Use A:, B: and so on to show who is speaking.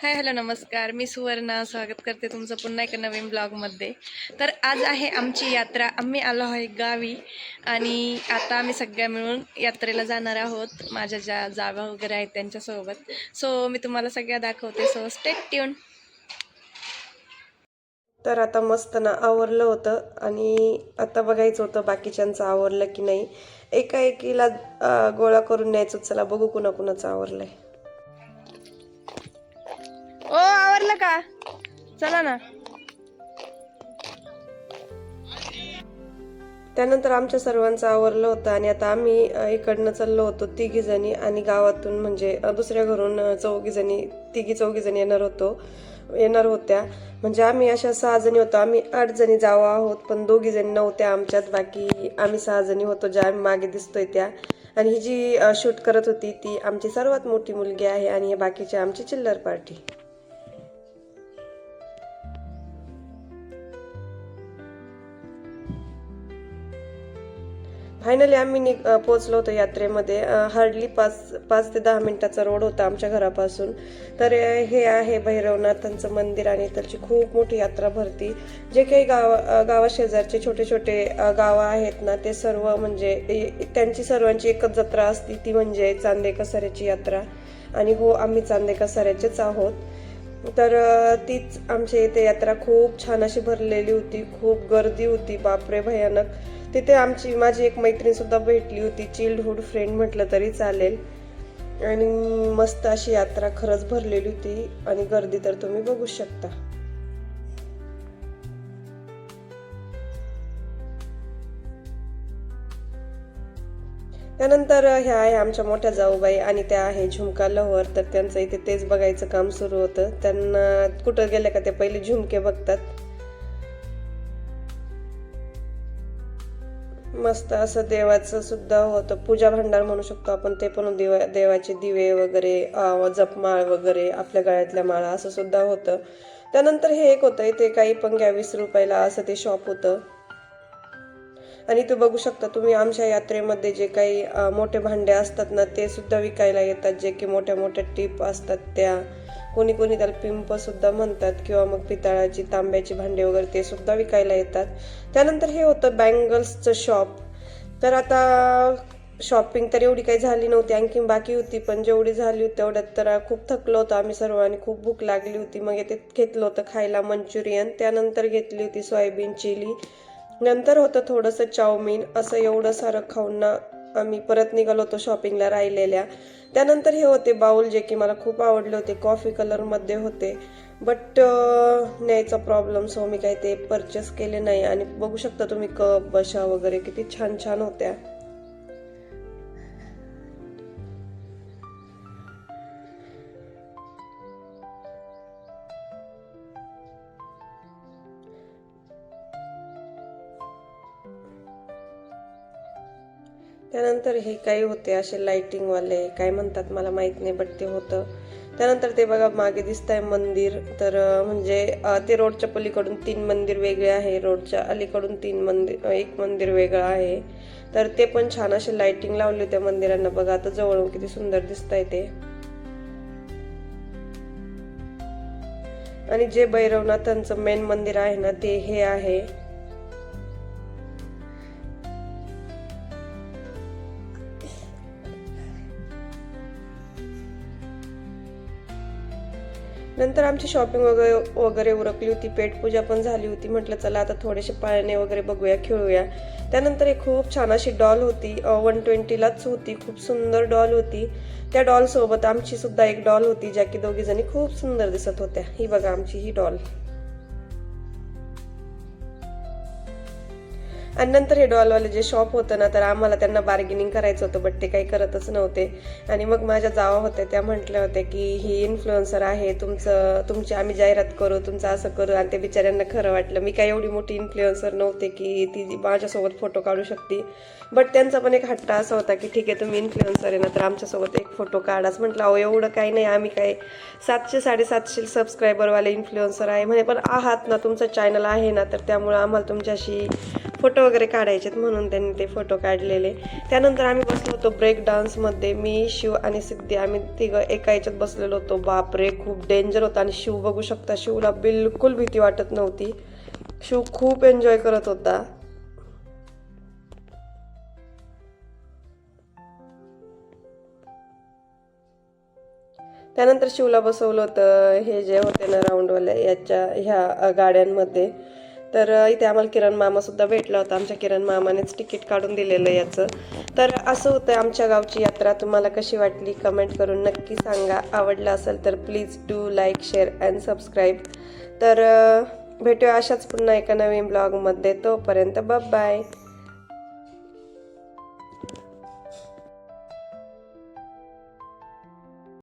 A: Hi hello नमस्कार, मी सुवर्णा स्वागत करते तुमचं पुन्हा एका नवीन ब्लॉगमध्ये. तर आज आहे आमची यात्रा. आम्ही आलो आहे गावी आणि आता आम्ही सगळ्या मिळून यात्रेला जाणार आहोत. माझ्या ज्या जावा वगैरे आहेत त्यांच्यासोबत. सो मी तुम्हाला सगळ्या दाखवते. So stay tune.
B: तर आता मस्त ना आवरलं होतं आणि आता बघायचं होतं बाकीच्यांचं आवरलं की नाही. एकाएकीला गोळा करून न्यायचं. चला बघू कुणाकुणाचं आवरलंय.
A: ओ आवरलं का? चला ना.
B: त्यानंतर आमच्या सर्वांचं आवरलं होतं आणि आता आम्ही इकडनं चाललो होतो तिघी जणी आणि गावातून म्हणजे दुसऱ्या घरून तिघी चौघी जणी येणार होत्या. म्हणजे आम्ही अशा 6 जणी होतो. आम्ही 8 जणी जावं आहोत, पण 2 जणी नव्हत्या आमच्यात. बाकी आम्ही 6 जणी होतो, ज्या आम्ही मागे दिसतोय त्या. आणि ही जी शूट करत होती ती आमची सर्वात मोठी मुलगी आहे आणि हे बाकीचे आमची चिल्लर पार्टी. फायनली आम्ही पोहोचलो होतो यात्रेमध्ये. हार्डली 5 ते 10 मिनिटाचा रोड होता आमच्या घरापासून. तर हे आहे भैरवनाथांचं मंदिर आणि त्याची खूप मोठी यात्रा भरती. जे काही गावाशेजारचे छोटे छोटे गावं आहेत ना, ते सर्व म्हणजे त्यांची सर्वांची एकच जत्रा असती, ती म्हणजे चांदे कसाऱ्याची यात्रा. आणि हो, आम्ही चांदे कसाऱ्याचेच आहोत. तर तीच आमच्या इथे यात्रा खूप छान अशी भरलेली होती. खूप गर्दी होती, बापरे भयानक. तिथे माझी एक मैत्रीण सुद्धा भेटली होती, चाइल्डहुड फ्रेंड म्हटलं तरी चालेल. आणि मस्त अशी यात्रा खरंच भरलेली होती आणि गर्दी तर तुम्ही बघू शकता. त्यानंतर ह्या आहे आमच्या मोठ्या जाऊबाई आणि त्या आहे झुमका लहर. तर त्यांचं इथे तेच बघायचं काम सुरू होतं. त्यांना कुठं गेलं का ते पहिले झुमके बघतात. मस्त असं देवाचं सुद्धा होतं, पूजा भांडार म्हणू शकतो आपण, ते पण देवाचे दिवे वगैरे, जपमाळ वगैरे, आपल्या गळ्यातल्या माळा असं सुद्धा होतं. त्यानंतर हे एक होतं, इथे काही पण घ्या 20 रुपयाला असं ते शॉप होतं. आणि ते बघू शकता तुम्ही, आमच्या यात्रेमध्ये जे काही मोठे भांडे असतात ना, ते सुद्धा विकायला येतात. जे की मोठ्या मोठ्या टीप असतात त्या, कोणी कोणी त्याला पिंप सुद्धा म्हणतात, किंवा मग पितळाची तांब्याची भांडे वगैरे ते सुद्धा विकायला येतात. त्यानंतर हे होतं बँगल्सचं शॉप. तर आता शॉपिंग तर एवढी काही झाली नव्हती, आणखी बाकी होती, पण जेवढी झाली होती तेवढ्यात तर खूप थकलो होतो आम्ही सर्व आणि खूप भूक लागली होती. मग येथे घेतलं होतं खायला मंचुरियन, त्यानंतर घेतली होती सोयाबीन चिली, नंतर होतं थोडंसं चाऊमिन. असं एवढं सारं खाऊन ना आम्ही परत निघालो होतो शॉपिंगला राहिलेल्या. त्यानंतर हे होते बाउल, जे की मला खूप आवडले होते, कॉफी कलरमध्ये होते. बट न्यायचा प्रॉब्लेम, सो मी काही ते परचेस केले नाही. आणि बघू शकता तुम्ही कप बशा वगैरे किती छान छान होत्या. त्यानंतर हे काही होते असे लाइटिंगवाले, काय म्हणतात मला माहीत नाही, बट ते होतं. त्यानंतर ते बघा मागे दिसत आहे मंदिर. तर म्हणजे ते रोडच्या पलीकडून 3 मंदिर वेगळे आहे, रोडच्या अलीकडून 1 मंदिर वेगळं आहे. तर ते पण छान असे लाइटिंग लावले त्या मंदिरांना. बघा आता जवळून किती सुंदर दिसत आहे ते. आणि जे भैरवनाथांचं मेन मंदिर आहे ना, ते हे आहे. नंतर आमची शॉपिंग वगैरे उरकली होती, पेटपूजा पण झाली होती. म्हटलं चला आता थोडेसे पाळणे वगैरे बघूया, खेळूया. त्यानंतर एक खूप छान अशी डॉल होती, 120लाच होती, खूप सुंदर डॉल होती. त्या डॉल सोबत आमची सुद्धा एक डॉल होती, ज्या की दोघी जणी खूप सुंदर दिसत होत्या. ही बघा आमची ही डॉल. आणि नंतर हे डॉलवाले जे शॉप होतं ना, तर आम्हाला त्यांना बार्गेनिंग करायचं होतं, बट ते काही करतच नव्हते. आणि मग माझ्या जावा होत्या, त्या म्हटल्या होत्या की ही इन्फ्लुएन्सर आहे, तुमची आम्ही जाहिरात करू, तुमचं असं करू. आणि ते बिचाऱ्यांना खरं वाटलं. मी काही एवढी मोठी इन्फ्लुएन्सर नव्हते की ती माझ्यासोबत फोटो काढू शकते. बट त्यांचा पण एक हट्ट असा होता की ठीक आहे, तुम्ही इन्फ्लुएन्सर आहे ना, तर आमच्यासोबत एक फोटो काढाच. म्हटलं अहो एवढं काही नाही, आम्ही काय 700-750 सबस्क्रायबरवाले इन्फ्लुएन्सर आहे म्हणे, पण आहात ना, तुमचं चॅनल आहे ना, तर त्यामुळे आम्हाला तुमच्याशी फोटो वगैरे काढायचेत म्हणून त्यांनी ते फोटो काढलेले. त्यानंतर आम्ही बसलो होतो ब्रेक डान्समध्ये. मी, शिव आणि सिद्धी आम्ही तिघं एका याच्यात बसलेलो होतो. बापरे, खूप डेंजर होता. आणि शिव बघू शकता, शिवला बिलकुल भीती वाटत नव्हती. शिव खूप एन्जॉय करत होता. त्यानंतर शिवला बसवलं होतं हे जे होते ना राऊंडवाल्या ह्या गाड्यांमध्ये. तर इथे आम्हाला किरण मामासुद्धा भेटला होता. आमच्या किरण मामानेच तिकीट काढून दिलेलं याचं. तर असं होतं आमच्या गावची यात्रा. तुम्हाला कशी वाटली कमेंट करून नक्की सांगा. आवडलं असेल तर please do like, share and subscribe. तर भेटूया अशाच पुन्हा एका नवीन ब्लॉगमध्ये. तोपर्यंत बाय.